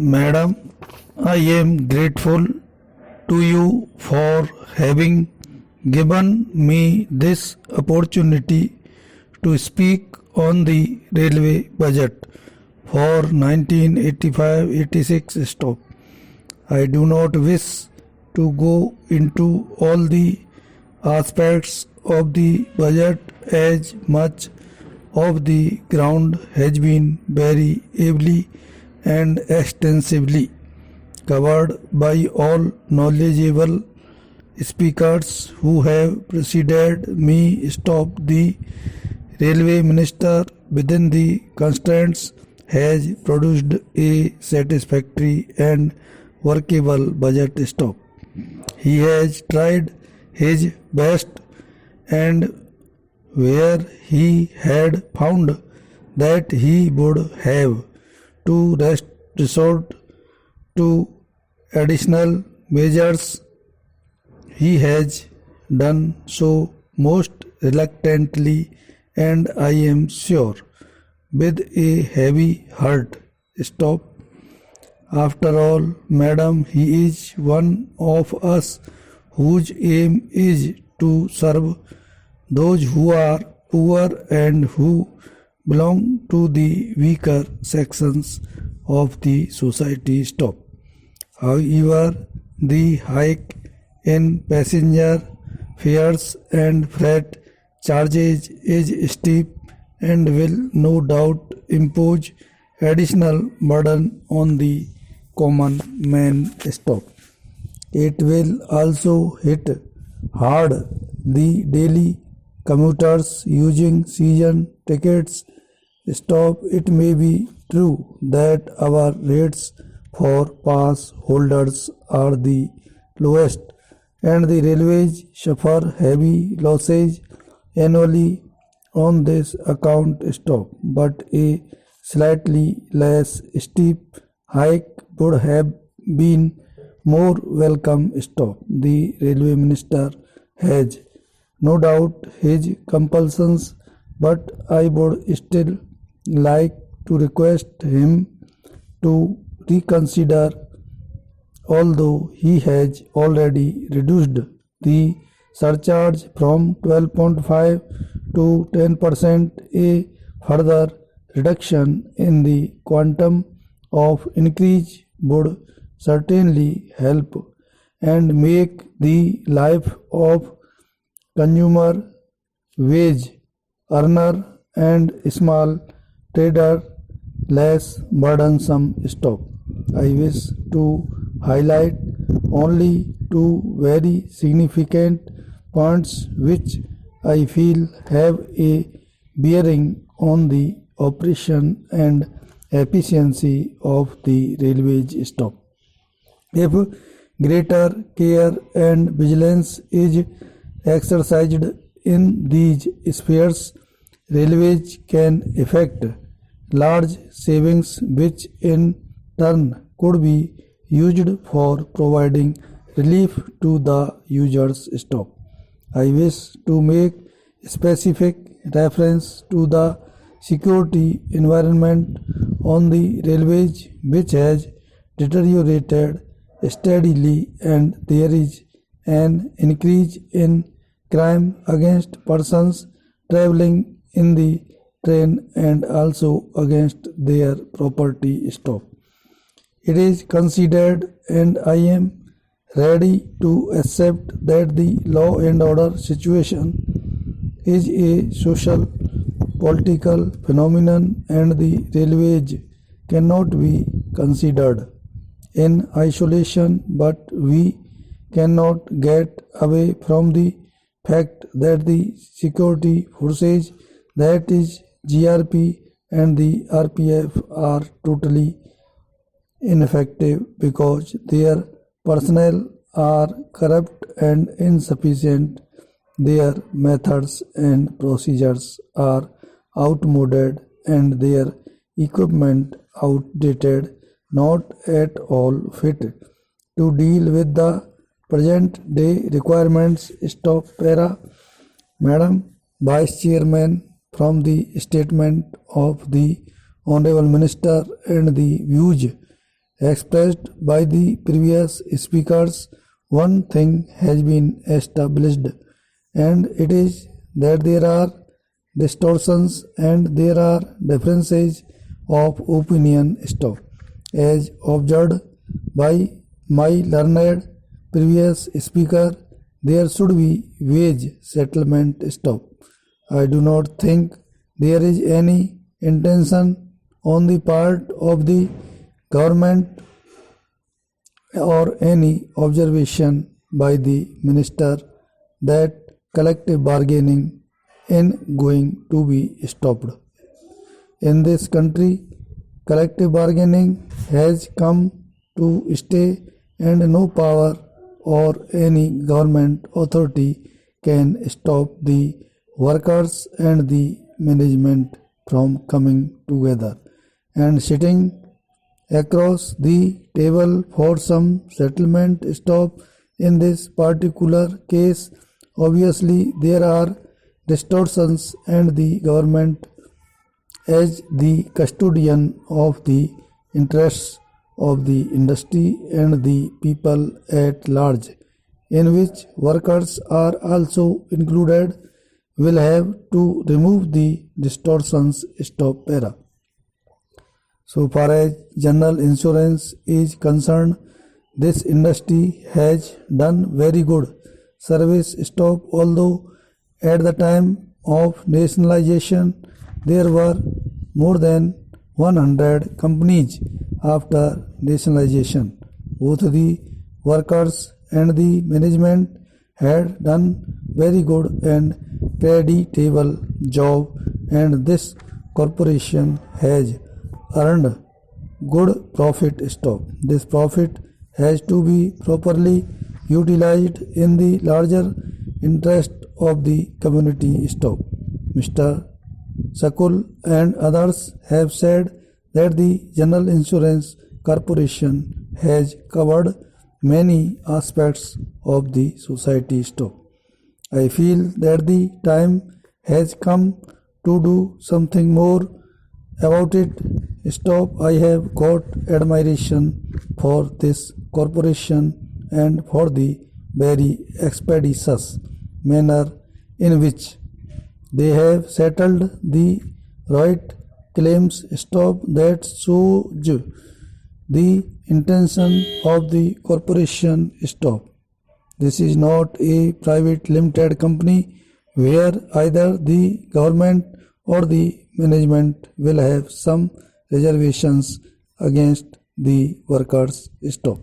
Madam, I am grateful to you for having given me this opportunity to speak on the railway budget for 1985-86 stop. I do not wish to go into all the aspects of the budget as much of the ground has been very ably and extensively covered by all knowledgeable speakers who have preceded me. Stop the railway minister within the constraints has produced a satisfactory and workable budget. Stop. He has tried his best, and where he had found that he would have to resort to additional measures, he has done so most reluctantly, and I am sure with a heavy heart. Stop. After all, madam, he is one of us whose aim is to serve those who are poor and who belong to the weaker sections of the society. Stop. However, the hike in passenger fares and freight charges is steep and will no doubt impose additional burden on the common man. Stop. It will also hit hard the daily commuters using season tickets. Stop. It may be true that our rates for pass holders are the lowest and the railways suffer heavy losses annually on this account. Stop. But a slightly less steep hike would have been more welcome. Stop. The railway minister has no doubt his compulsions, but I would still like to request him to reconsider, although he has already reduced the surcharge from 12.5 to 10%. A further reduction in the quantum of increase would certainly help and make the life of consumer, wage earner and small trader less burdensome. Stop. I wish to highlight only two very significant points which I feel have a bearing on the operation and efficiency of the railways. Stop. If greater care and vigilance is exercised in these spheres, railways can effect large savings which in turn could be used for providing relief to the users. Stop. I wish to make specific reference to the security environment on the railways, which has deteriorated steadily, and there is an increase in crime against persons traveling in the train and also against their property. Stop. It is considered, and I am ready to accept, that the law and order situation is a social political phenomenon, and the railways cannot be considered in isolation, but we cannot get away from the fact that the security forces, that is GRP and the RPF, are totally ineffective because their personnel are corrupt and insufficient. Their methods and procedures are outmoded and their equipment outdated, not at all fit to deal with the present day requirements. Stop. Para. Madam Vice Chairman, from the statement of the Honorable Minister and the views expressed by the previous speakers, one thing has been established, and it is that there are distortions and there are differences of opinion. Stop. As observed by my learned previous speaker, there should be wage settlement. Stop. I do not think there is any intention on the part of the government or any observation by the minister that collective bargaining is going to be stopped. In this country, collective bargaining has come to stay, and no power or any government authority can stop the workers and the management from coming together and sitting across the table for some settlement. Stop. In this particular case, obviously there are distortions, and the government, as the custodian of the interests of the industry and the people at large, in which workers are also included, will have to remove the distortions. Stop. Para. So far as general insurance is concerned, this industry has done very good service. Stop. Although at the time of nationalization there were more than 100 companies, after nationalization both the workers and the management had done very good and creditable job, and this corporation has earned good profit. Stop. This profit has to be properly utilized in the larger interest of the community. Stop. Mr. Sakul and others have said that the General Insurance Corporation has covered many aspects of the society. Stop. I feel that the time has come to do something more about it. Stop. I have got admiration for this corporation and for the very expeditious manner in which they have settled the right claims. Stop. That shows the intention of the corporation. Stop. This is not a private limited company where either the government or the management will have some reservations against the workers. Stop.